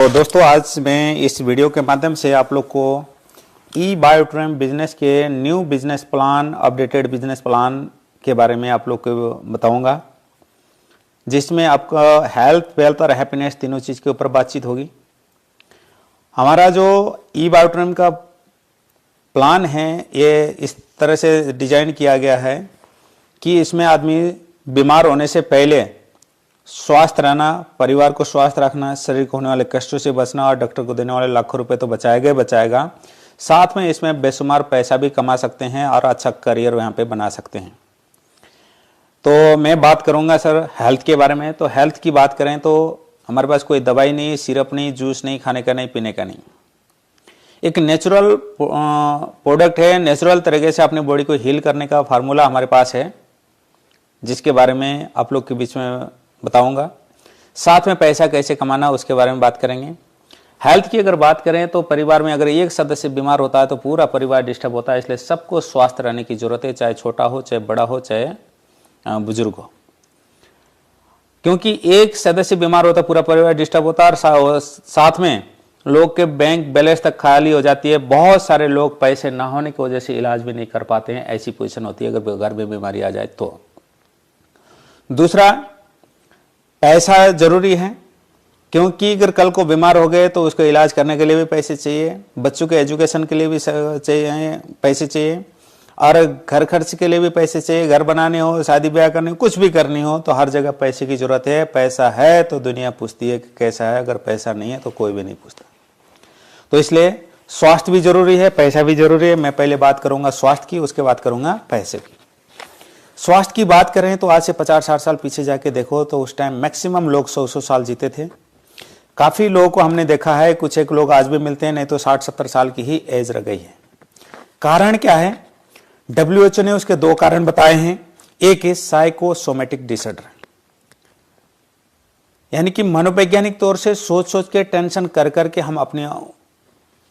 तो दोस्तों आज मैं इस वीडियो के माध्यम से आप लोग को ई बायोट्रेम बिजनेस के new business plan, updated business plan के बारे में आप लोग को बताऊंगा, जिसमें आपका हेल्थ, वेल्थ और हैप्पीनेस तीनों चीज़ के ऊपर बातचीत होगी। हमारा जो ई बायोट्रेम का प्लान है ये इस तरह से डिजाइन किया गया है कि इसमें आदमी बीमार होने से पहले स्वस्थ रहना, परिवार को स्वस्थ रखना, शरीर को होने वाले कष्टों से बचना और डॉक्टर को देने वाले लाखों रुपए तो बचाएगा। साथ में इसमें बेशुमार पैसा भी कमा सकते हैं और अच्छा करियर यहाँ पे बना सकते हैं। तो मैं बात करूँगा सर हेल्थ के बारे में। तो हेल्थ की बात करें तो हमारे पास कोई दवाई नहीं, सिरप नहीं, जूस नहीं, खाने का नहीं, पीने का नहीं। एक नेचुरल प्रोडक्ट है, नेचुरल तरीके से अपनी बॉडी को हील करने का फार्मूला हमारे पास है, जिसके बारे में आप लोग के बीच में बताऊंगा। साथ में पैसा कैसे कमाना उसके बारे में बात करेंगे। हेल्थ की अगर बात करें तो परिवार में अगर एक सदस्य बीमार होता है तो पूरा परिवार डिस्टर्ब होता है, इसलिए सबको स्वस्थ रहने की जरूरत है, चाहे छोटा हो, चाहे बड़ा हो, चाहे बुजुर्ग हो। क्योंकि एक सदस्य बीमार होता है पूरा परिवार डिस्टर्ब होता है और साथ में लोग के बैंक बैलेंस तक खाली हो जाती है। बहुत सारे लोग पैसे ना होने की वजह से इलाज भी नहीं कर पाते हैं, ऐसी पोजीशन होती है अगर घर में बीमारी आ जाए तो। दूसरा, पैसा जरूरी है, क्योंकि अगर कल को बीमार हो गए तो उसको इलाज करने के लिए भी पैसे चाहिए, बच्चों के एजुकेशन के लिए भी पैसे चाहिए और घर खर्च के लिए भी पैसे चाहिए। घर बनाने हो, शादी ब्याह करने हो, कुछ भी करनी हो तो हर जगह पैसे की जरूरत है। पैसा है तो दुनिया पूछती है कि कैसा है, अगर पैसा नहीं है तो कोई भी नहीं पूछता। तो इसलिए स्वास्थ्य भी जरूरी है, पैसा भी जरूरी है। मैं पहले बात करूंगा स्वास्थ्य की, उसके बाद करूंगा पैसे की। स्वास्थ्य की बात करें तो आज से 50-60 साल पीछे जाके देखो तो उस टाइम मैक्सिमम लोग 100-100 साल जीते थे। काफ़ी लोगों को हमने देखा है, कुछ एक लोग आज भी मिलते हैं, नहीं तो 60-70 साल की ही एज रह गई है। कारण क्या है? WHO ने उसके 2 कारण बताए हैं। एक है साइकोसोमेटिक डिसऑर्डर, यानी कि मनोवैज्ञानिक तौर से सोच के, टेंशन कर करके हम अपनी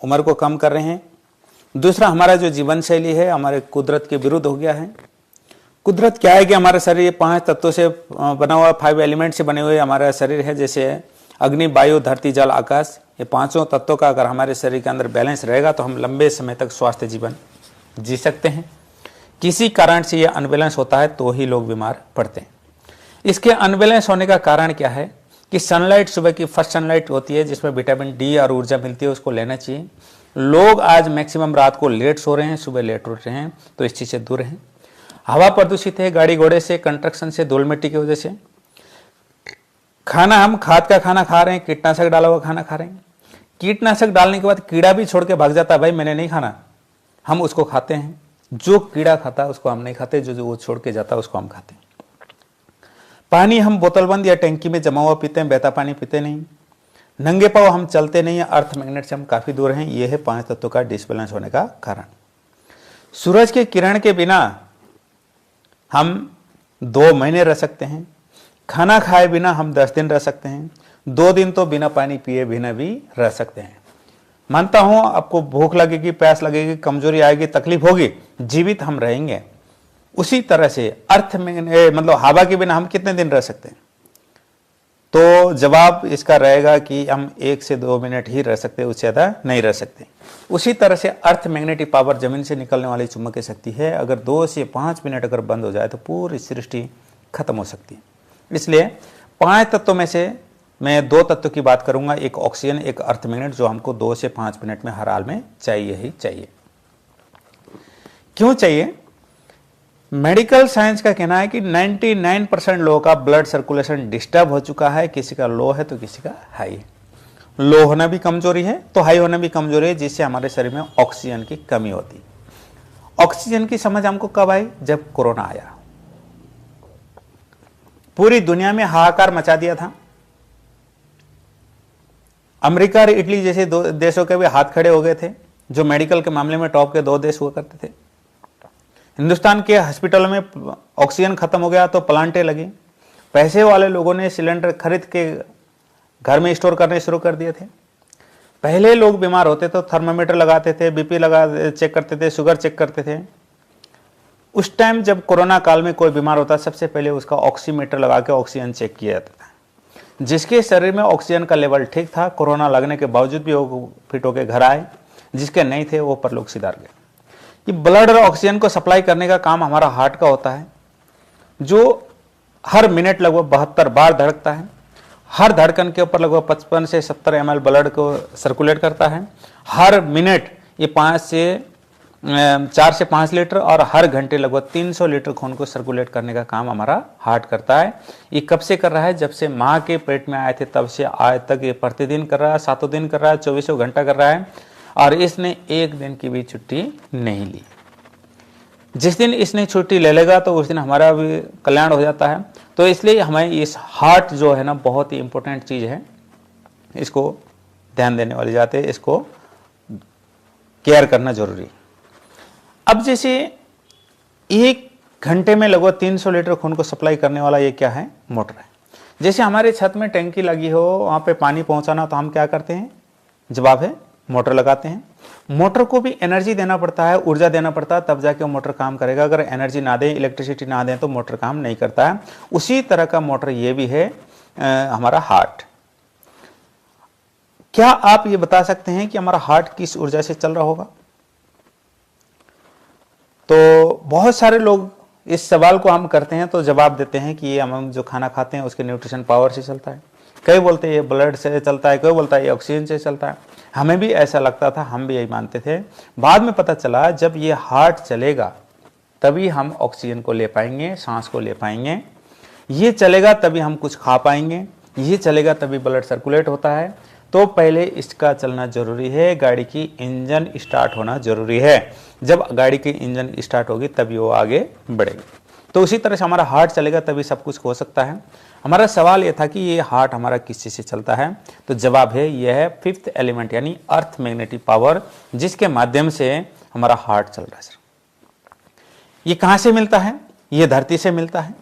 उम्र को कम कर रहे हैं। दूसरा, हमारा जो जीवन शैली है हमारे कुदरत के विरुद्ध हो गया है। कुदरत क्या है कि हमारा शरीर 5 तत्वों से बना हुआ, 5 एलिमेंट से बने हुए हमारा शरीर है, जैसे अग्नि, वायु, धरती, जल, आकाश। ये 5 तत्वों का अगर हमारे शरीर के अंदर बैलेंस रहेगा तो हम लंबे समय तक स्वस्थ जीवन जी सकते हैं। किसी कारण से ये अनबैलेंस होता है तो ही लोग बीमार पड़ते हैं। इसके अनबैलेंस होने का कारण क्या है कि सनलाइट, सुबह की फर्स्ट सनलाइट होती है जिसमें विटामिन डी और ऊर्जा मिलती है, उसको लेना चाहिए। लोग आज मैक्सिमम रात को लेट सो रहे हैं, सुबह लेट उठ रहे हैं, तो इस चीज़ से दूर हैं। हवा प्रदूषित है, गाड़ी घोड़े से, कंस्ट्रक्शन से, धूल मिट्टी की वजह से। खाना, हम खाद का खाना खा रहे हैं, कीटनाशक डाला हुआ खाना खा रहे हैं। कीटनाशक डालने के बाद कीड़ा भी छोड़ के भाग जाता है, भाई मैंने नहीं खाना, हम उसको खाते हैं। जो कीड़ा खाता है उसको हम नहीं खाते, जो वो छोड़ के जाता है उसको हम खाते हैं। पानी हम बोतलबंद या टैंकी में जमा हुआ पीते हैं, बहता पानी पीते नहीं। नंगे पांव हम चलते नहीं, अर्थ मैग्नेट से हम काफी दूर हैं। यह है 5 तत्वों का डिसबैलेंस होने का कारण। सूरज के किरण के बिना हम 2 महीने रह सकते हैं। खाना खाए बिना हम 10 दिन रह सकते हैं। 2 दिन तो बिना पानी पिए बिना भी रह सकते हैं। मानता हूं आपको भूख लगेगी, प्यास लगेगी, कमजोरी आएगी, तकलीफ होगी, जीवित हम रहेंगे। उसी तरह से अर्थ में मतलब हवा के बिना हम कितने दिन रह सकते हैं? तो जवाब इसका रहेगा कि हम 1 से 2 मिनट ही रह सकते हैं, उससे ज़्यादा नहीं रह सकते। उसी तरह से अर्थ मैग्नेटिक पावर, जमीन से निकलने वाली चुंबकीय शक्ति है, अगर 2 से 5 मिनट अगर बंद हो जाए तो पूरी सृष्टि खत्म हो सकती है। इसलिए 5 तत्वों में से मैं 2 तत्वों की बात करूंगा, एक ऑक्सीजन, एक अर्थ मैग्नेट, जो हमको 2 से 5 मिनट में हर हाल में चाहिए ही चाहिए। क्यों चाहिए? मेडिकल साइंस का कहना है कि 99% लोगों का ब्लड सर्कुलेशन डिस्टर्ब हो चुका है। किसी का लो है तो किसी का हाई है। लो होना भी कमजोरी है तो हाई होना भी कमजोरी है, जिससे हमारे शरीर में ऑक्सीजन की कमी होती है। ऑक्सीजन की समझ हमको कब आई? जब कोरोना आया। पूरी दुनिया में हाहाकार मचा दिया था। अमेरिका और इटली जैसे 2 देशों के भी हाथ खड़े हो गए थे, जो मेडिकल के मामले में टॉप के 2 देश हुआ करते थे। हिंदुस्तान के हॉस्पिटल में ऑक्सीजन खत्म हो गया तो प्लांटें लगी। पैसे वाले लोगों ने सिलेंडर खरीद के घर में स्टोर करने शुरू कर दिए थे। पहले लोग बीमार होते तो थर्मामीटर लगाते थे, बीपी चेक करते थे, शुगर चेक करते थे। उस टाइम जब कोरोना काल में कोई बीमार होता सबसे पहले उसका ऑक्सीमीटर लगा के ऑक्सीजन चेक किया जाता था। जिसके शरीर में ऑक्सीजन का लेवल ठीक था, कोरोना लगने के बावजूद भी वो फिट होकर घर आए, जिसके नहीं थे वो परलोक सिधार गए। ये ब्लड और ऑक्सीजन को सप्लाई करने का काम हमारा हार्ट का होता है, जो हर मिनट लगभग 72 बार धड़कता है। हर धड़कन के ऊपर लगभग 55 से 70 ml ब्लड को सर्कुलेट करता है। हर मिनट ये 4 से 5 लीटर और हर घंटे लगभग 300 लीटर खून को सर्कुलेट करने का काम हमारा हार्ट करता है। ये कब से कर रहा है? जब से माँ के पेट में आए थे तब से आज तक ये प्रतिदिन कर रहा है, 7 दिन कर रहा है, 24 घंटा कर रहा है, और इसने एक दिन की भी छुट्टी नहीं ली। जिस दिन इसने छुट्टी ले लेगा तो उस दिन हमारा भी कल्याण हो जाता है। तो इसलिए हमें इस हार्ट जो है ना बहुत ही इंपॉर्टेंट चीज है, इसको ध्यान देने वाली जाते हैं, इसको केयर करना जरूरी है। अब जैसे एक घंटे में लगभग 300 लीटर खून को सप्लाई करने वाला ये क्या है? मोटर है। जैसे हमारे छत में टंकी लगी हो, वहां पे पानी पहुंचाना, तो हम क्या करते हैं? जवाब है मोटर लगाते हैं। मोटर को भी एनर्जी देना पड़ता है, ऊर्जा देना पड़ता है, तब जाके मोटर काम करेगा। अगर एनर्जी ना दें, इलेक्ट्रिसिटी ना दें तो मोटर काम नहीं करता है। उसी तरह का मोटर ये भी है हमारा हार्ट। क्या आप ये बता सकते हैं कि हमारा हार्ट किस ऊर्जा से चल रहा होगा? तो बहुत सारे लोग इस सवाल को हम करते हैं तो जवाब देते हैं कि ये हम जो खाना खाते हैं उसके न्यूट्रिशन पावर से चलता है। कई बोलते हैं ये ब्लड से चलता है, कोई बोलता है ये ऑक्सीजन से चलता है। हमें भी ऐसा लगता था, हम भी यही मानते थे। बाद में पता चला जब ये हार्ट चलेगा तभी हम ऑक्सीजन को ले पाएंगे, सांस को ले पाएंगे। ये चलेगा तभी हम कुछ खा पाएंगे, ये चलेगा तभी ब्लड सर्कुलेट होता है। तो पहले इसका चलना जरूरी है, गाड़ी की इंजन स्टार्ट होना जरूरी है। जब गाड़ी की इंजन स्टार्ट होगी तभी वो आगे बढ़ेगी। तो उसी तरह से हमारा हार्ट चलेगा तभी सब कुछ हो सकता है। हमारा सवाल यह था कि ये हार्ट हमारा किस चीज से चलता है? तो जवाब है यह है 5th एलिमेंट यानी अर्थ मैग्नेटिक पावर, जिसके माध्यम से हमारा हार्ट चल रहा है। सर ये कहां से मिलता है? ये धरती से मिलता है।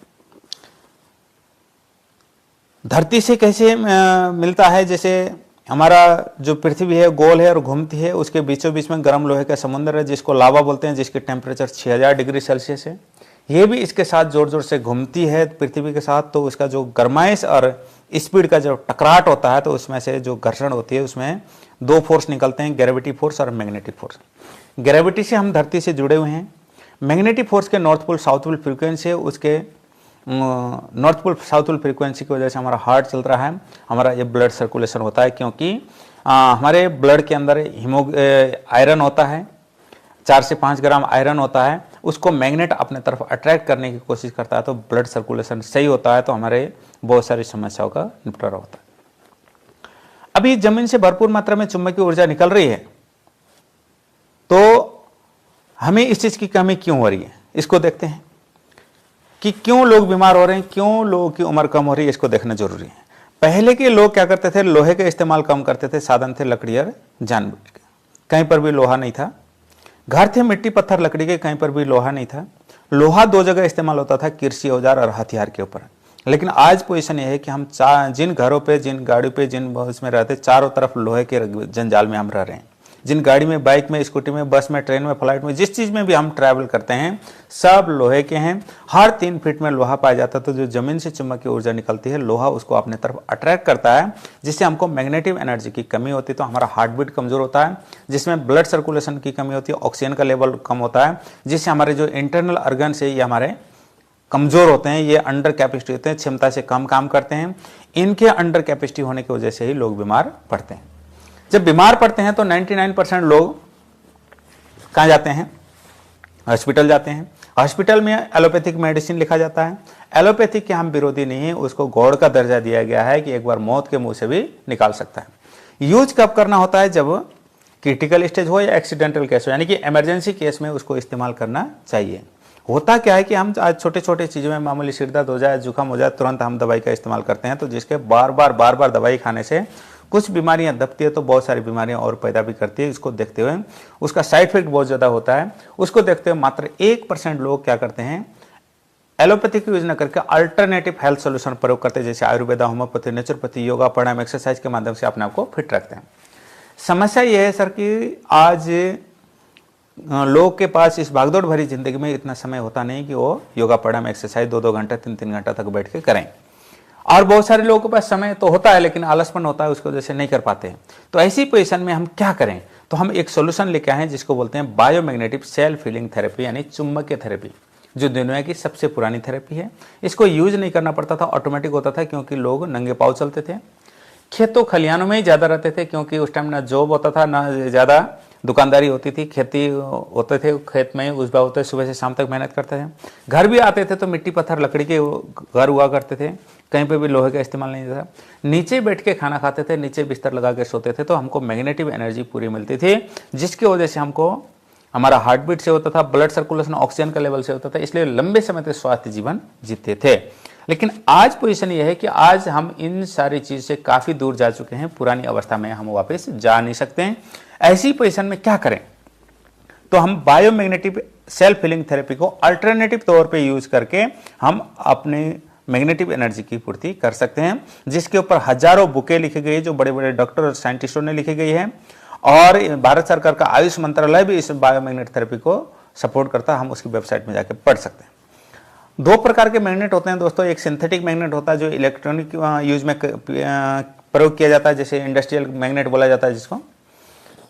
धरती से कैसे मिलता है? जैसे हमारा जो पृथ्वी है गोल है और घूमती है, उसके बीचों बीच में गर्म लोहे का समुद्र है जिसको लावा बोलते हैं, जिसकी टेम्परेचर 6000 डिग्री सेल्सियस है। ये भी इसके साथ जोर जोर से घूमती है पृथ्वी के साथ, तो उसका जो गर्माइश और स्पीड का जो टकराट होता है तो उसमें से जो घर्षण होती है उसमें 2 फोर्स निकलते हैं, ग्रेविटी फोर्स और मैग्नेटिक फोर्स। ग्रेविटी से हम धरती से जुड़े हुए हैं। मैग्नेटिक फोर्स के north pole south pole frequency है, उसके north pole south pole frequency की वजह से हमारा हार्ट चल रहा है, हमारा ये ब्लड सर्कुलेशन होता है। क्योंकि हमारे ब्लड के अंदर आयरन होता है, 4 से 5 ग्राम आयरन होता है, उसको मैग्नेट अपने तरफ अट्रैक्ट करने की कोशिश करता है, तो ब्लड सर्कुलेशन सही होता है, तो हमारे बहुत सारी समस्याओं का निपटारा होता है। अभी जमीन से भरपूर मात्रा में चुंबकीय ऊर्जा निकल रही है, तो हमें इस चीज की कमी क्यों हो रही है? इसको देखते हैं कि क्यों लोग बीमार हो रहे हैं, क्यों लोगों की उम्र कम हो रही है, इसको देखना जरूरी है। पहले के लोग क्या करते थे? लोहे का इस्तेमाल कम करते थे, साधन थे लकड़ी और जानवर के, कहीं पर भी लोहा नहीं था। घर थे मिट्टी पत्थर लकड़ी के, कहीं पर भी लोहा नहीं था। लोहा 2 जगह इस्तेमाल होता था, कृषि औजार और हथियार के ऊपर। लेकिन आज पोजीशन यह है कि हम जिन घरों पे, जिन गाड़ियों पे, जिन बस में रहते, चारों तरफ लोहे के जंजाल में हम रह रहे हैं। जिन गाड़ी में, बाइक में, स्कूटी में, बस में, ट्रेन में, फ्लाइट में, जिस चीज में भी हम ट्रैवल करते हैं सब लोहे के हैं। हर 3 फीट में लोहा पाया जाता है। तो जो जमीन से चुंबकीय ऊर्जा निकलती है, लोहा उसको अपने तरफ अट्रैक्ट करता है, जिससे हमको मैग्नेटिक एनर्जी की कमी होती है, तो हमारा हार्ट बीट कमजोर होता है, जिसमें ब्लड सर्कुलेशन की कमी होती है, ऑक्सीजन का लेवल कम होता है, जिससे हमारे जो इंटरनल ऑर्गन्स है ये हमारे कमजोर होते हैं, ये अंडर कैपेसिटी होते हैं, क्षमता से कम काम करते हैं। इनके अंडर कैपेसिटी होने की वजह से ही लोग बीमार पड़ते हैं। जब बीमार पड़ते हैं तो 99% लोग कहाँ जाते हैं? हॉस्पिटल जाते हैं। हॉस्पिटल में एलोपैथिक मेडिसिन लिखा जाता है। एलोपैथिक के हम विरोधी नहीं है, उसको गॉड का दर्जा दिया गया है कि एक बार मौत के मुंह से भी निकाल सकता है। यूज कब करना होता है? जब क्रिटिकल स्टेज हो या एक्सीडेंटल केस हो, यानी कि इमरजेंसी केस में उसको इस्तेमाल करना चाहिए। होता क्या है कि हम आज छोटे छोटे चीज़ों में मामूली सिर दर्द हो जाए, जुकाम हो जाए, तुरंत हम दवाई का इस्तेमाल करते हैं, तो जिसके बार बार दवाई खाने से कुछ बीमारियां दबती है तो बहुत सारी बीमारियां और पैदा भी करती है। इसको देखते हुए उसका साइड इफेक्ट बहुत ज़्यादा होता है। उसको देखते हुए मात्र 1% लोग क्या करते हैं? एलोपैथिक यूज न करके अल्टरनेटिव हेल्थ सोल्यूशन प्रयोग करते हैं, जैसे आयुर्वेदा, होम्योपैथी, नेचुरोपैथी, योगा, प्राणायाम, एक्सरसाइज के माध्यम से अपने आप को फिट रखते हैं। समस्या यह है सर कि आज लोग के पास इस भागदौड़ भरी जिंदगी में इतना समय होता नहीं कि वो योगा, प्राणायाम, एक्सरसाइज 2-2 घंटा 3-3 घंटा तक बैठ के करें। और बहुत सारे लोगों के पास समय तो होता है लेकिन आलसपन होता है, उसकी वजह से नहीं कर पाते हैं। तो ऐसी पोजीशन में हम क्या करें? तो हम एक सोल्यूशन लेके आए हैं जिसको बोलते हैं बायोमैग्नेटिक सेल्फ हीलिंग थेरेपी, यानी चुंबकीय थेरेपी, जो दुनिया की सबसे पुरानी थेरेपी है। इसको यूज नहीं करना पड़ता था, ऑटोमेटिक होता था, क्योंकि लोग नंगे पाँव चलते थे, खेतों खलिहानों में ही ज़्यादा रहते थे, क्योंकि उस टाइम ना जॉब होता था ना ज़्यादा दुकानदारी होती थी, खेती होते थे, खेत में उस बार होते, सुबह से शाम तक मेहनत करते थे। घर भी आते थे तो मिट्टी पत्थर लकड़ी के घर हुआ करते थे, कहीं पे भी लोहे का इस्तेमाल नहीं था। नीचे बैठ के खाना खाते थे, नीचे बिस्तर लगा के सोते थे, तो हमको मैग्नेटिक एनर्जी पूरी मिलती थी, जिसकी वजह से हमको हमारा हार्ट बीट से होता था, ब्लड सर्कुलेशन ऑक्सीजन का लेवल से होता था, इसलिए लंबे समय तक स्वास्थ्य जीवन जीते थे। लेकिन आज पोजीशन यह है कि आज हम इन सारी चीज से काफी दूर जा चुके हैं, पुरानी अवस्था में हम वापस जा नहीं सकते हैं। ऐसी पोजीशन में क्या करें? तो हम बायोमैग्नेटिक सेल्फ हीलिंग थेरेपी को अल्टरनेटिव तौर पे यूज करके हम अपने मैग्नेटिक एनर्जी की पूर्ति कर सकते हैं, जिसके ऊपर हजारों बुकें लिखी गई है, जो बड़े बड़े डॉक्टर और साइंटिस्टों ने लिखी गई है, और भारत सरकार का आयुष मंत्रालय भी इस बायोमैग्नेटिक थेरेपी को सपोर्ट करता है। हम उसकी वेबसाइट में जाकर पढ़ सकते हैं। दो प्रकार के मैग्नेट होते हैं दोस्तों, एक सिंथेटिक मैग्नेट होता है जो इलेक्ट्रॉनिक यूज में प्रयोग किया जाता है, जैसे इंडस्ट्रियल मैग्नेट बोला जाता है जिसको,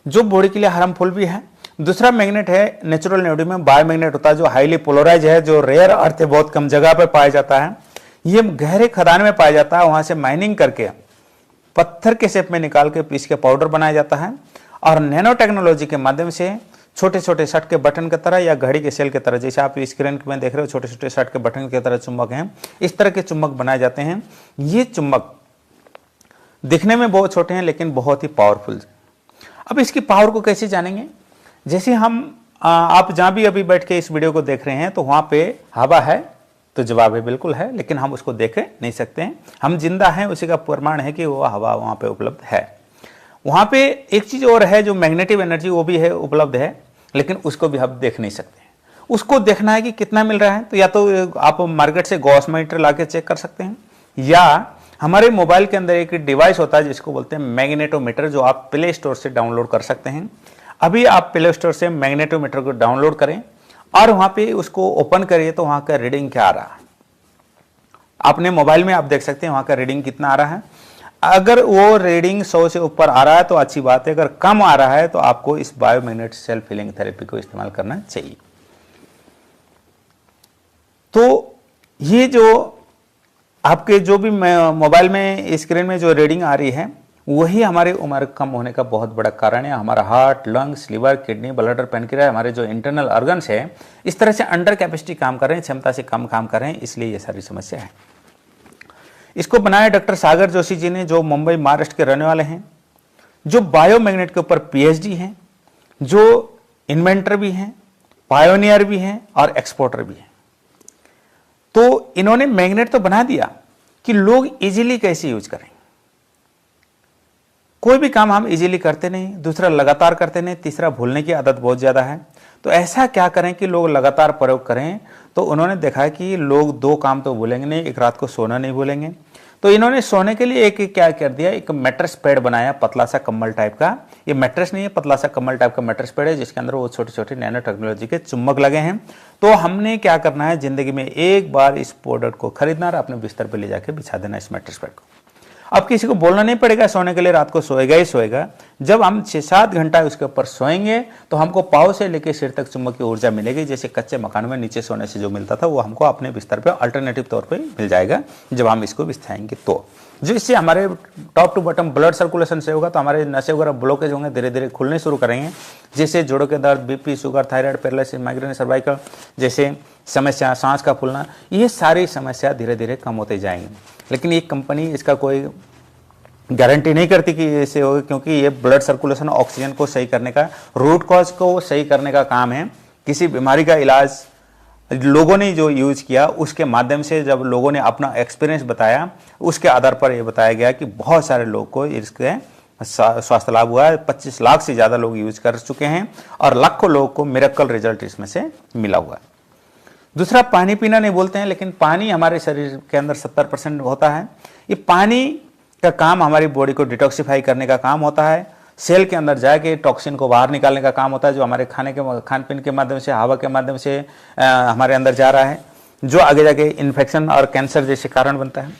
जो बॉडी के लिए हार्मफुल भी है। दूसरा मैग्नेट है नेचुरल नेओडियम बायोमैग्नेट होता है, जो हाईली पोलराइज है, जो रेयर अर्थ बहुत कम जगह पर पाया जाता है। ये गहरे खदान में पाया जाता है, वहां से माइनिंग करके पत्थर के शेप में निकाल के पीस के पाउडर बनाया जाता है, और नैनो टेक्नोलॉजी के माध्यम से छोटे छोटे शर्ट के बटन की तरह या घड़ी के सेल की तरह, जैसे आप स्क्रीन में देख रहे हो छोटे छोटे शर्ट के बटन की तरह चुंबक हैं, इस तरह के चुंबक बनाए जाते हैं। ये चुंबक दिखने में बहुत छोटे हैं लेकिन बहुत ही पावरफुल। अब इसकी पावर को कैसे जानेंगे? जैसे आप जहां भी अभी बैठ के इस वीडियो को देख रहे हैं तो वहां पे हवा है, तो जवाब है बिल्कुल है, लेकिन हम उसको देख नहीं सकते हैं। हम जिंदा हैं, उसी का प्रमाण है कि वो हवा वहां पे उपलब्ध है। वहां पे एक चीज और है, जो मैग्नेटिक एनर्जी वो भी है उपलब्ध है, लेकिन उसको भी हम देख नहीं सकते हैं। उसको देखना है कि कितना मिल रहा है, तो या तो आप मार्केट से गॉस मीटर ला के चेक कर सकते हैं, या हमारे मोबाइल के अंदर एक डिवाइस होता है जिसको बोलते हैं मैग्नेटोमीटर, जो आप प्ले स्टोर से डाउनलोड कर सकते हैं। अभी आप प्ले स्टोर से मैग्नेटोमीटर को डाउनलोड करें और वहां पे उसको ओपन करिए, तो वहां का रीडिंग क्या आ रहा है अपने मोबाइल में आप देख सकते हैं, वहां का रीडिंग कितना आ रहा है। अगर वो रीडिंग 100 से ऊपर आ रहा है तो अच्छी बात है, अगर कम आ रहा है तो आपको इस बायोमैग्नेटिक सेल्फ हीलिंग थेरेपी को इस्तेमाल करना चाहिए। तो ये जो आपके जो भी मोबाइल में स्क्रीन में जो रीडिंग आ रही है, वही हमारी उम्र कम होने का बहुत बड़ा कारण है। हमारा heart, lungs, liver, kidney, bladder, pancreas, हमारे जो इंटरनल ऑर्गन्स है, इस तरह से अंडर कैपेसिटी काम कर रहे हैं, क्षमता से कम काम कर रहे हैं, इसलिए ये सारी समस्या है। इसको बनाया डॉक्टर सागर जोशी जी ने, जो मुंबई महाराष्ट्र के रहने वाले हैं, जो बायोमैग्नेट के ऊपर पीएचडी हैं, जो इन्वेंटर भी हैं, पायोनियर भी हैं और एक्सपोर्टर भी हैं। तो इन्होंने मैग्नेट तो बना दिया कि लोग इजीली कैसे यूज करें। कोई भी काम हम इजीली करते नहीं, दूसरा लगातार करते नहीं, तीसरा भूलने की आदत बहुत ज्यादा है। तो ऐसा क्या करें कि लोग लगातार प्रयोग करें? तो उन्होंने देखा कि लोग दो काम तो भूलेंगे नहीं, एक रात को सोना नहीं भूलेंगे। तो इन्होंने सोने के लिए एक क्या कर दिया, एक मैट्रेस पैड बनाया, पतला सा कंबल टाइप का। ये मैट्रेस नहीं है, पतला सा कंबल टाइप का मैट्रेस पैड है, जिसके अंदर वो छोटे छोटे नैनो टेक्नोलॉजी के चुंबक लगे हैं। तो हमने क्या करना है, जिंदगी में एक बार इस प्रोडक्ट को खरीदना और अपने बिस्तर पर ले जाके बिछा देना इस मैट्रेस पैड को। अब किसी को बोलना नहीं पड़ेगा सोने के लिए, रात को सोएगा ही सोएगा। जब हम 6-7 घंटा उसके ऊपर सोएंगे तो हमको पाँव से लेकर सिर तक चुंबकीय ऊर्जा मिलेगी, जैसे कच्चे मकान में नीचे सोने से जो मिलता था वो हमको अपने बिस्तर पे अल्टरनेटिव तौर पे मिल जाएगा जब हम इसको बिछाएंगे। तो जो इससे हमारे top to bottom blood circulation से होगा, तो हमारे नशे वगैरह ब्लॉकेज होंगे, धीरे धीरे खुलने शुरू करेंगे, जैसे जोड़ों के दर्द, BP, sugar, thyroid, paralysis, migraine, cervical जैसे समस्या, सांस का फूलना, ये सारी समस्या धीरे धीरे कम होते जाएंगी। लेकिन ये कंपनी इसका कोई गारंटी नहीं करती कि ऐसे होगा, क्योंकि ये ब्लड सर्कुलेशन ऑक्सीजन को सही करने का, रूट कॉज को सही करने का काम है। किसी बीमारी का इलाज लोगों ने जो यूज किया उसके माध्यम से, जब लोगों ने अपना एक्सपीरियंस बताया, उसके आधार पर यह बताया गया कि बहुत सारे लोगों को इसके स्वास्थ्य लाभ हुआ है। 25 लाख से ज्यादा लोग यूज कर चुके हैं और लाखों लोगों को मिरेकल रिजल्ट इसमें से मिला हुआ है। दूसरा, पानी पीना नहीं बोलते हैं, लेकिन पानी हमारे शरीर के अंदर 70% होता है। ये पानी का काम हमारी बॉडी को डिटॉक्सिफाई करने का काम होता है, सेल के अंदर जाके टॉक्सिन को बाहर निकालने का काम होता है, जो हमारे खान पीन के माध्यम से, हवा के माध्यम से हमारे अंदर जा रहा है, जो आगे जाके इन्फेक्शन और कैंसर जैसे कारण बनता है।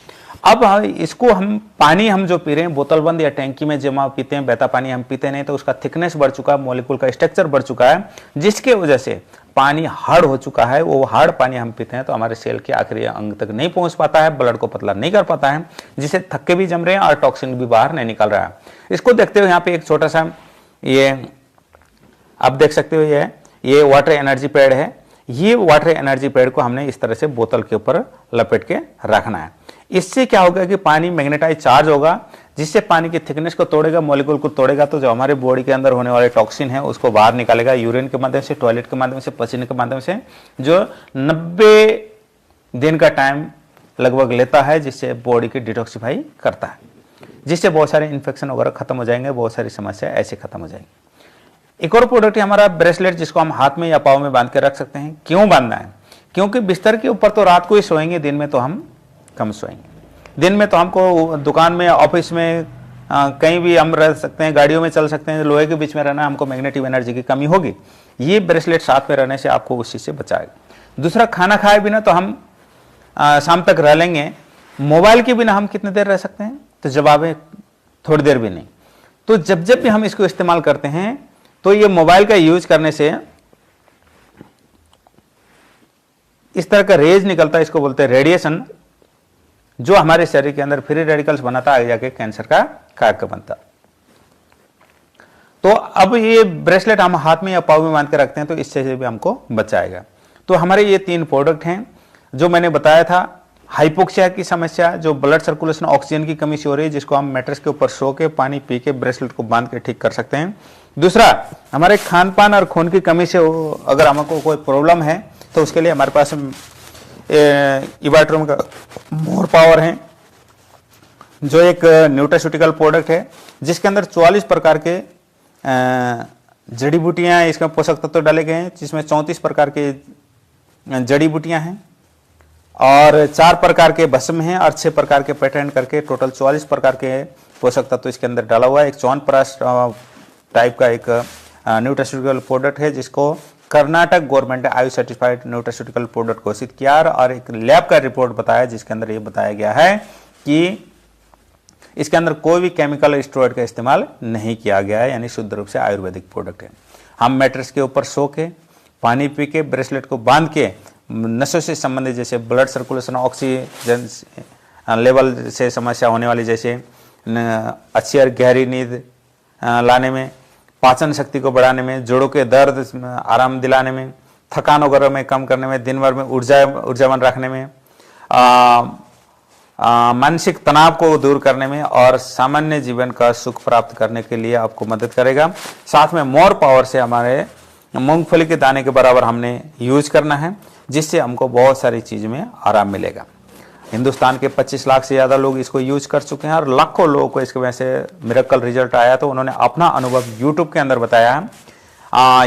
अब इसको हम पानी हम जो पी रहे हैं बोतल बंद या टैंकी में जमा पीते हैं, बहता पानी हम पीते नहीं, तो उसका थिकनेस बढ़ चुका है, मॉलिक्यूल का स्ट्रक्चर बढ़ चुका है, जिसके वजह से पानी हार्ड हो चुका है। वो हार्ड पानी हम पीते हैं तो हमारे सेल के आखिरी अंग तक नहीं पहुंच पाता है, ब्लड को पतला नहीं कर पाता है, जिससे थक्के भी जम रहे हैं और टॉक्सिन भी बाहर नहीं निकल रहा है। इसको देखते हुए यहाँ पे एक छोटा सा ये आप देख सकते हो, ये वाटर एनर्जी पैड है। ये वाटर एनर्जी पैड को हमने इस तरह से बोतल के ऊपर लपेट के रखना है। इससे क्या होगा कि पानी मैग्नेटाइज चार्ज होगा, जिससे पानी की थिकनेस को तोड़ेगा, मॉलिक्यूल को तोड़ेगा, तो जो हमारे बॉडी के अंदर होने वाले टॉक्सिन है उसको बाहर निकालेगा, यूरिन के माध्यम से, टॉयलेट के माध्यम से, पसीने के माध्यम से, जो 90 दिन का टाइम लगभग लेता है, जिससे बॉडी की डिटॉक्सिफाई करता है, जिससे बहुत सारे इन्फेक्शन वगैरह खत्म हो जाएंगे, बहुत सारी समस्या ऐसे खत्म हो जाएंगी। एक और प्रोडक्ट है हमारा ब्रेसलेट, जिसको हम हाथ में या पाँव में बांध के रख सकते हैं। क्यों बांधना है? क्योंकि बिस्तर के ऊपर तो रात को ही सोएंगे, दिन में तो हम कम सोएंगे। दिन में तो हमको दुकान में, ऑफिस में, कहीं भी हम रह सकते हैं, गाड़ियों में चल सकते हैं, लोहे के बीच में रहना, हमको मैग्नेटिक एनर्जी की कमी होगी। ये ब्रेसलेट साथ में रहने से आपको उस चीज से बचाएगा। दूसरा, खाना खाए बिना तो हम शाम तक रह लेंगे, मोबाइल के बिना हम कितनी देर रह सकते हैं? तो जवाब है थोड़ी देर भी नहीं। तो जब जब भी हम इसको इस्तेमाल करते हैं तो ये मोबाइल का यूज करने से इस तरह का रेज निकलता है, इसको बोलते हैं रेडिएशन, जो हमारे शरीर के अंदर फ्री रेडिकल्स बनाता है, आगे जाके कैंसर का कारक बनता। तो अब ये ब्रेसलेट हम हाथ में या पाँव में बांध के रखते हैं तो इससे भी हमको बचाएगा। तो हमारे ये 3 प्रोडक्ट हैं जो मैंने बताया था। हाइपोक्सिया की समस्या, जो ब्लड सर्कुलेशन ऑक्सीजन की कमी से हो रही है, जिसको हम मैट्रेस के ऊपर सो के पानी पी के ब्रेसलेट को बांध के ठीक कर सकते हैं। दूसरा, हमारे खान पान और खून की कमी से अगर हमको कोई प्रॉब्लम है तो उसके लिए हमारे पास इवाट्रोम का मोर पावर है, जो एक न्यूट्रास्यूटिकल प्रोडक्ट है, जिसके अंदर 44 प्रकार के जड़ी बूटियां, इसमें पोषक तत्व डाले गए हैं, जिसमें 34 प्रकार के जड़ी बूटियां हैं और 4 प्रकार के भस्म हैं और 6 प्रकार के पेटेंट करके टोटल 44 प्रकार के पोषक तत्व इसके अंदर डाला हुआ है। एक च्यवनप्राश टाइप का एक न्यूट्रास्यूटिकल प्रोडक्ट है, जिसको कर्नाटक गवर्नमेंट ने आयु सर्टिफाइड न्यूट्रास्यूटिकल प्रोडक्ट घोषित किया और एक लैब का रिपोर्ट बताया, जिसके अंदर ये बताया गया है कि इसके अंदर कोई भी केमिकल स्टेरॉइड का इस्तेमाल नहीं किया गया है, यानी शुद्ध रूप से आयुर्वेदिक प्रोडक्ट है। हम मैट्रेस के ऊपर सो के, पानी पी के, ब्रेसलेट को बांध के, नसों से संबंधित जैसे ब्लड सर्कुलेशन, ऑक्सीजन लेवल से समस्या होने वाली, जैसे अच्छी और गहरी नींद लाने में, पाचन शक्ति को बढ़ाने में, जोड़ों के दर्द आराम दिलाने में, थकान वगैरह में कम करने में, दिन भर में ऊर्जावान रखने में, मानसिक तनाव को दूर करने में और सामान्य जीवन का सुख प्राप्त करने के लिए आपको मदद करेगा। साथ में मोर पावर से हमारे मूंगफली के दाने के बराबर हमने यूज करना है, जिससे हमको बहुत सारी चीज में आराम मिलेगा। हिंदुस्तान के 25 लाख से ज़्यादा लोग इसको यूज कर चुके हैं और लाखों लोगों को इसके वजह से मिरेकल रिजल्ट आया, तो उन्होंने अपना अनुभव यूट्यूब के अंदर बताया है।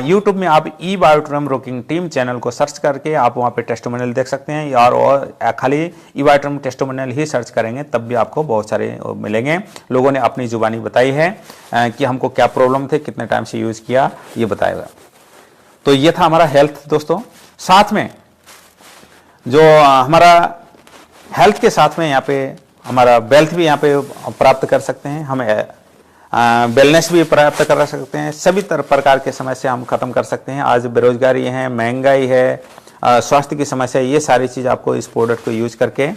यूट्यूब में आप ई बायोट्रम रोकिंग टीम चैनल को सर्च करके आप वहाँ पे टेस्टिमोनियल देख सकते हैं, और खाली ई बायोट्रम टेस्टिमोनियल ही सर्च करेंगे तब भी आपको बहुत सारे मिलेंगे। लोगों ने अपनी जुबानी बताई है कि हमको क्या प्रॉब्लम थे, कितने टाइम से यूज किया, ये बताएगा। तो ये था हमारा हेल्थ दोस्तों। साथ में जो हमारा हेल्थ के साथ में यहाँ पे हमारा वेल्थ भी यहाँ पे प्राप्त कर सकते हैं, हम वेलनेस भी प्राप्त कर सकते हैं, सभी प्रकार के समस्या हम खत्म कर सकते हैं। आज बेरोजगारी है, महंगाई है, स्वास्थ्य की समस्या, ये सारी चीज़ आपको इस प्रोडक्ट को यूज करके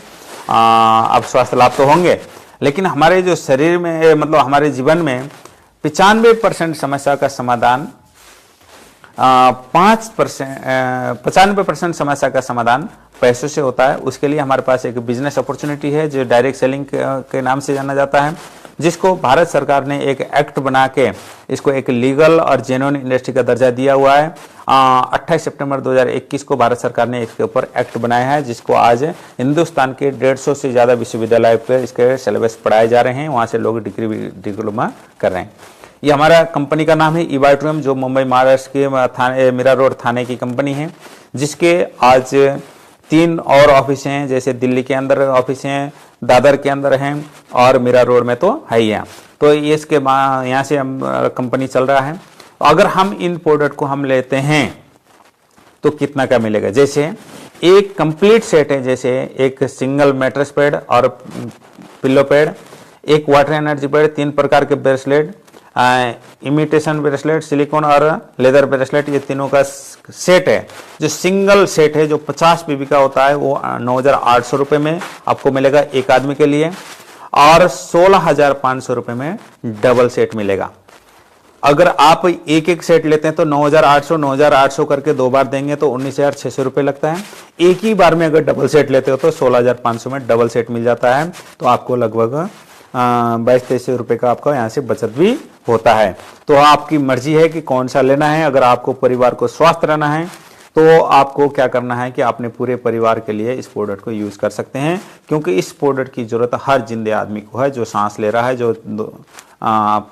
आप स्वास्थ्य लाभ तो होंगे, लेकिन हमारे जो शरीर में, मतलब हमारे जीवन में 95% समस्या का समाधान 95% समस्या का समाधान पैसों से होता है। उसके लिए हमारे पास एक बिजनेस अपॉर्चुनिटी है जो डायरेक्ट सेलिंग के नाम से जाना जाता है, जिसको भारत सरकार ने एक एक्ट बना के इसको एक लीगल और जेन्युइन इंडस्ट्री का दर्जा दिया हुआ है। 28 सितंबर 2021 को भारत सरकार ने इसके ऊपर एक्ट बनाया है, जिसको आज हिंदुस्तान के 150 से ज़्यादा विश्वविद्यालय पर इसके सिलेबस पढ़ाए जा रहे हैं, वहाँ से लोग डिप्लोमा कर रहे हैं। ये हमारा कंपनी का नाम है ई बायोट्रम, जो मुंबई महाराष्ट्र के मीरा रोड थाने की कंपनी है, जिसके आज 3 और ऑफिस हैं, जैसे दिल्ली के अंदर ऑफिस हैं, दादर के अंदर हैं और मीरा रोड में तो है ही है। तो ये इसके यहाँ से हम कंपनी चल रहा है। अगर हम इन प्रोडक्ट को हम लेते हैं तो कितना का मिलेगा? जैसे एक कंप्लीट सेट है, जैसे एक सिंगल मैट्रेस पैड और पिल्लो पैड, एक वाटर एनर्जी पैड, 3 प्रकार के ब्रेसलेट, इमिटेशन ब्रेसलेट, सिलिकॉन और लेदर ब्रेसलेट, ये तीनों का सेट है। जो सिंगल सेट है जो 50 पीवी का होता है वो 9,800 रुपये में आपको मिलेगा एक आदमी के लिए, और 16,500 रुपये में डबल सेट मिलेगा। अगर आप एक एक सेट लेते हैं तो 9,800 करके 2 बार देंगे तो 19,600 रुपये लगता है। एक ही बार में अगर डबल सेट लेते हो तो 16,500 में डबल सेट मिल जाता है। तो आपको लगभग 22-23 रुपये का आपका यहाँ से बचत भी होता है। तो आपकी मर्जी है कि कौन सा लेना है। अगर आपको परिवार को स्वस्थ रहना है तो आपको क्या करना है कि अपने पूरे परिवार के लिए इस प्रोडक्ट को यूज कर सकते हैं, क्योंकि इस प्रोडक्ट की जरूरत हर जिंदे आदमी को है। जो सांस ले रहा है, जो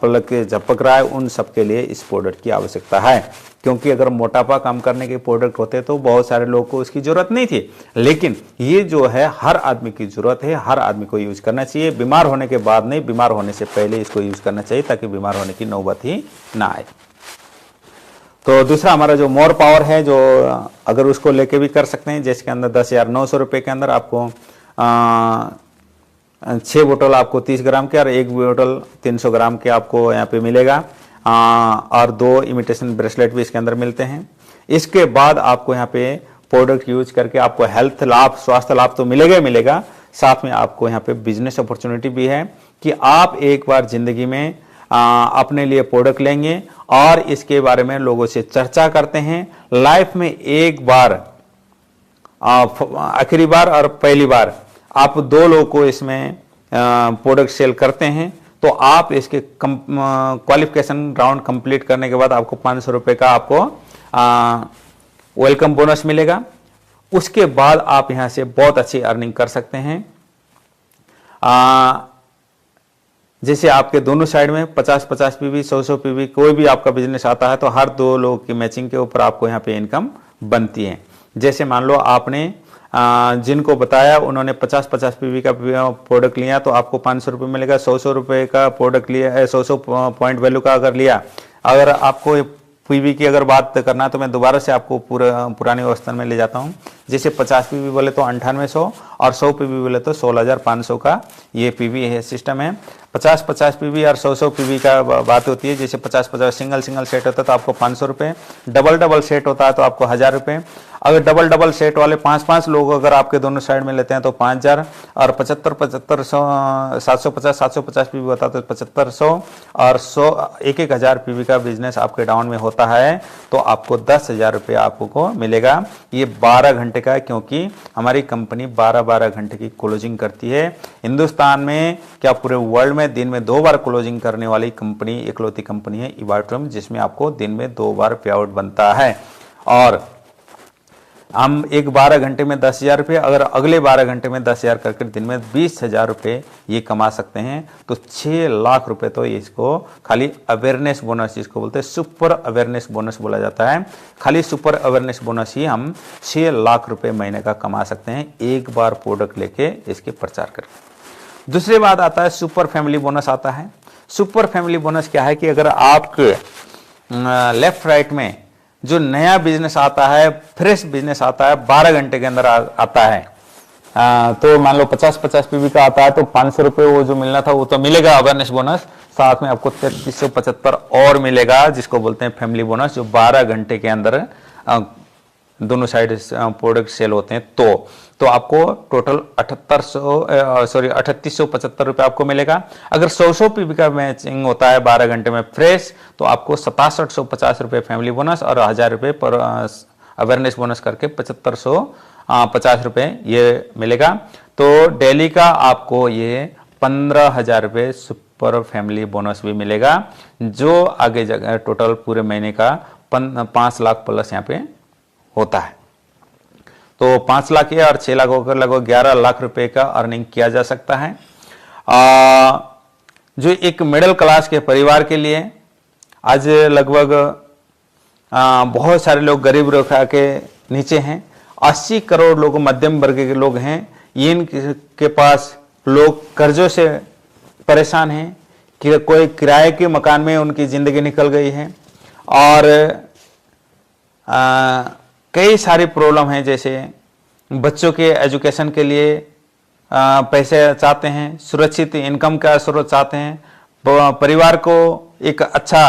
पलक के झपक रहा है, उन सब के लिए इस प्रोडक्ट की आवश्यकता है। क्योंकि अगर मोटापा कम करने के प्रोडक्ट होते तो बहुत सारे लोगों को इसकी जरूरत नहीं थी, लेकिन ये जो है हर आदमी की जरूरत है, हर आदमी को यूज करना चाहिए। बीमार होने के बाद नहीं, बीमार होने से पहले इसको यूज करना चाहिए, ताकि बीमार होने की नौबत ही ना आए। तो दूसरा हमारा जो मोर पावर है, जो अगर उसको लेके भी कर सकते हैं, जिसके अंदर 10,900 रुपये के अंदर आपको 6 बोतल आपको 30 ग्राम के और 1 बोतल 300 ग्राम के आपको यहाँ पे मिलेगा, और 2 इमिटेशन ब्रेसलेट भी इसके अंदर मिलते हैं। इसके बाद आपको यहाँ पे प्रोडक्ट यूज करके आपको हेल्थ लाभ, स्वास्थ्य लाभ तो मिलेगा ही मिलेगा, साथ में आपको यहाँ पे बिजनेस अपॉर्चुनिटी भी है कि आप एक बार जिंदगी में अपने लिए प्रोडक्ट लेंगे और इसके बारे में लोगों से चर्चा करते हैं। लाइफ में एक बार, आखिरी बार और पहली बार आप 2 लोगों को इसमें प्रोडक्ट सेल करते हैं, तो आप इसके क्वालिफिकेशन राउंड कंप्लीट करने के बाद आपको 500 रुपये का आपको वेलकम बोनस मिलेगा। उसके बाद आप यहां से बहुत अच्छी अर्निंग कर सकते हैं। जैसे आपके दोनों साइड में 50-50 पीवी, 100-100 पीवी, कोई भी आपका बिजनेस आता है तो हर 2 लोगों की मैचिंग के ऊपर आपको यहाँ पे इनकम बनती है। जैसे मान लो आपने जिनको बताया उन्होंने 50-50 पीवी का प्रोडक्ट लिया तो आपको 500 रुपये मिलेगा। 100-100 रुपये का प्रोडक्ट लिया, 100-100 पॉइंट वैल्यू का अगर लिया, अगर आपको पीवी की अगर बात करना है तो मैं दोबारा से आपको पुरानी अवस्था में ले जाता हूं। जैसे 50 पीवी बोले तो 9800 और 100 पीवी बोले तो 16,500 का ये पीवी है सिस्टम है। 50-50 पीवी और 100-100 पीवी का बात होती है। जैसे 50-50 सिंगल सेट होता है तो आपको 500 रुपये, डबल सेट होता है तो आपको 1,000 रुपये। अगर डबल सेट वाले 5-5 लोग अगर आपके दोनों साइड में लेते हैं तो 5,000, और 750 पीवी होता है तो 7,500 और 1,000 पीवी का बिजनेस आपके डाउन में होता है तो आपको 10,000 रुपये आपको मिलेगा। ये 12 घंटे का है, क्योंकि हमारी कंपनी 12 घंटे की क्लोजिंग करती है। हिंदुस्तान में क्या पूरे वर्ल्ड में दिन में 2 बार क्लोजिंग करने वाली कंपनी, इकलौती कंपनी है इवाट्रम, जिसमें आपको दिन में 2 बार पे आउट बनता है। और हम एक 12 घंटे में 10,000 रुपये, अगर अगले 12 घंटे में 10,000 करके दिन में 20,000 रुपये ये कमा सकते हैं। तो 6 लाख रुपए तो इसको खाली अवेयरनेस बोनस, जिसको बोलते हैं सुपर अवेयरनेस बोनस बोला जाता है, खाली सुपर अवेयरनेस बोनस ही हम 6 लाख रुपए महीने का कमा सकते हैं एक बार प्रोडक्ट लेके इसके प्रचार करके। दूसरी बात आता है सुपर फैमिली बोनस आता है। सुपर फैमिली बोनस क्या है कि अगर आपके लेफ्ट राइट में जो नया बिजनेस आता है, फ्रेश बिजनेस आता है, 12 घंटे के अंदर आता है, तो मान लो 50-50 पीवी का आता है तो 500 रुपये वो जो मिलना था वो तो मिलेगा अवेयरनेस बोनस, साथ में आपको 3375 और मिलेगा, जिसको बोलते हैं फैमिली बोनस, जो 12 घंटे के अंदर दोनों साइड प्रोडक्ट सेल होते हैं। तो आपको टोटल 3875 रुपये आपको मिलेगा। अगर 100 पीवी का मैचिंग होता है 12 घंटे में फ्रेश, तो आपको 6750 रुपये फैमिली बोनस और 1,000 रुपये पर अवेयरनेस बोनस करके 7550 रुपये ये मिलेगा। तो डेली का आपको ये 15,000 रुपये सुपर फैमिली बोनस भी मिलेगा, जो आगे टोटल पूरे महीने का 5 लाख प्लस यहाँ पे होता है। तो 5 लाख और 6 लाख होकर लगभग 11 लाख रुपए का अर्निंग किया जा सकता है। जो एक मिडिल क्लास के परिवार के लिए आज लगभग बहुत सारे लोग गरीब रेखा के नीचे हैं, 80 करोड़ लोग मध्यम वर्ग के लोग हैं। इनके पास लोग कर्जों से परेशान हैं कि कोई किराए के मकान में उनकी जिंदगी निकल गई है, और कई सारी प्रॉब्लम है, जैसे बच्चों के एजुकेशन के लिए पैसे चाहते हैं, सुरक्षित इनकम का स्रोत चाहते हैं, परिवार को एक अच्छा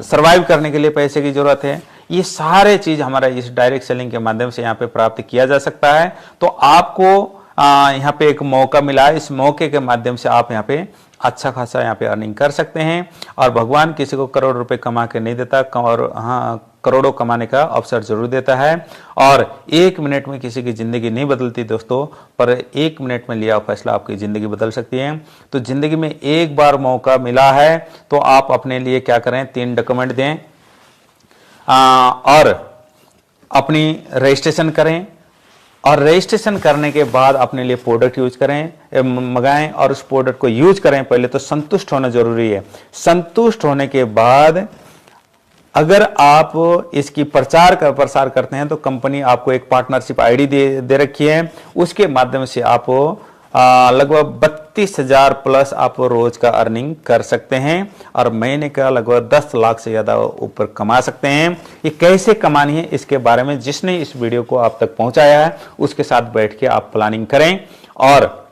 सरवाइव करने के लिए पैसे की जरूरत है, ये सारे चीज हमारा इस डायरेक्ट सेलिंग के माध्यम से यहाँ पे प्राप्त किया जा सकता है। तो आपको यहाँ पे एक मौका मिला है, इस मौके के माध्यम से आप यहाँ पे अच्छा खासा यहाँ पे अर्निंग कर सकते हैं। और भगवान किसी को करोड़ रुपए कमा के नहीं देता, और हाँ, करोड़ों कमाने का अवसर जरूर देता है। और 1 मिनट में किसी की जिंदगी नहीं बदलती दोस्तों, पर 1 मिनट में लिया फैसला आपकी जिंदगी बदल सकती है। तो जिंदगी में एक बार मौका मिला है तो आप अपने लिए क्या करें, 3 डॉक्यूमेंट दें और अपनी रजिस्ट्रेशन करें, और रजिस्ट्रेशन करने के बाद अपने लिए प्रोडक्ट यूज करें, मंगाएं और उस प्रोडक्ट को यूज करें। पहले तो संतुष्ट होना जरूरी है। संतुष्ट होने के बाद अगर आप इसकी प्रसार करते हैं तो कंपनी आपको एक पार्टनरशिप आईडी दे रखी है, उसके माध्यम से आप लगभग 32,000 प्लस आप रोज का अर्निंग कर सकते हैं और महीने का लगभग 10 लाख से ज्यादा ऊपर कमा सकते हैं। ये कैसे कमानी है इसके बारे में जिसने इस वीडियो को आप तक पहुंचाया है उसके साथ बैठ के आप प्लानिंग करें और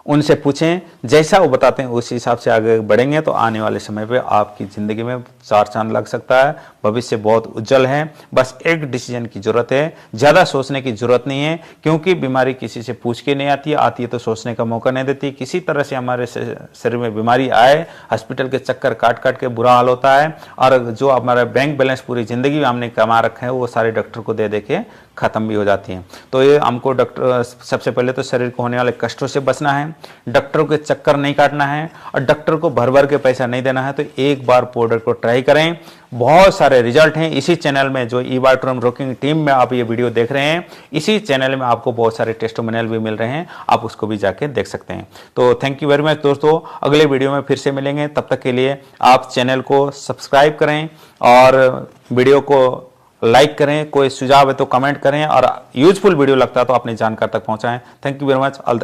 उनसे पूछें, जैसा वो बताते हैं उस हिसाब से आगे बढ़ेंगे तो आने वाले समय पे आपकी जिंदगी में 4 चांद लग सकता है। भविष्य बहुत उज्जवल है। बस एक डिसीजन की जरूरत है, ज्यादा सोचने की जरूरत नहीं है, क्योंकि बीमारी किसी से पूछ के नहीं आती है तो सोचने का मौका नहीं देती। किसी तरह से हमारे शरीर में बीमारी आए, हॉस्पिटल के चक्कर काट के बुरा हाल होता है, और जो हमारा बैंक बैलेंस पूरी जिंदगी में हमने कमा रखा है वो सारे डॉक्टर को दे के खत्म भी हो जाती हैं। तो ये हमको डॉक्टर सबसे पहले तो शरीर को होने वाले कष्टों से बचना है, डॉक्टरों के चक्कर नहीं काटना है और डॉक्टर को भर के पैसा नहीं देना है। तो एक बार प्रोडक्ट को ट्राई करें, बहुत सारे रिजल्ट हैं। इसी चैनल में जो ईबायोट्रम रॉकिंग टीम में आप ये वीडियो देख रहे हैं, इसी चैनल में आपको बहुत सारे टेस्टिमोनियल भी मिल रहे हैं, आप उसको भी जाके देख सकते हैं। तो थैंक यू वेरी मच दोस्तों, अगले वीडियो में फिर से मिलेंगे। तब तक के लिए आप चैनल को सब्सक्राइब करें और वीडियो को लाइक करें, कोई सुझाव है तो कमेंट करें और यूजफुल वीडियो लगता है तो अपने जानकार तक पहुंचाएं। Thank you very much, all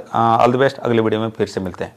the best. अगले वीडियो में फिर से मिलते हैं।